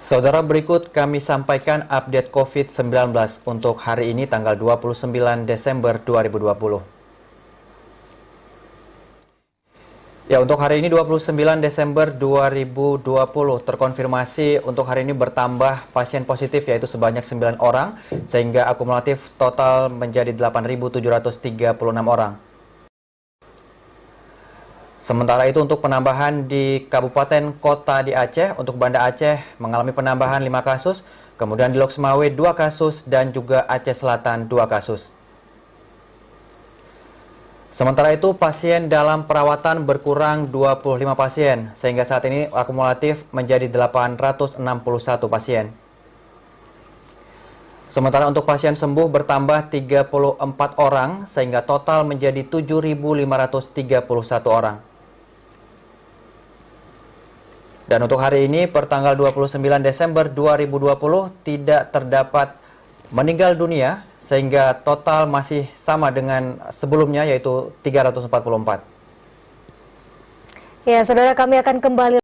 Saudara, berikut kami sampaikan update COVID-19 untuk hari ini tanggal 29 Desember 2020. Ya, untuk hari ini 29 Desember 2020 terkonfirmasi untuk hari ini bertambah pasien positif yaitu sebanyak 9 orang sehingga akumulatif total menjadi 8.736 orang. Sementara itu untuk penambahan di kabupaten kota di Aceh, untuk Banda Aceh mengalami penambahan 5 kasus, kemudian di Lok Sumawe 2 kasus dan juga Aceh Selatan 2 kasus. Sementara itu pasien dalam perawatan berkurang 25 pasien, sehingga saat ini akumulatif menjadi 861 pasien. Sementara untuk pasien sembuh bertambah 34 orang, sehingga total menjadi 7.531 orang. Dan untuk hari ini, pertanggal 29 Desember 2020, tidak terdapat meninggal dunia, sehingga total masih sama dengan sebelumnya, yaitu 344. Ya, saudara, kami akan kembali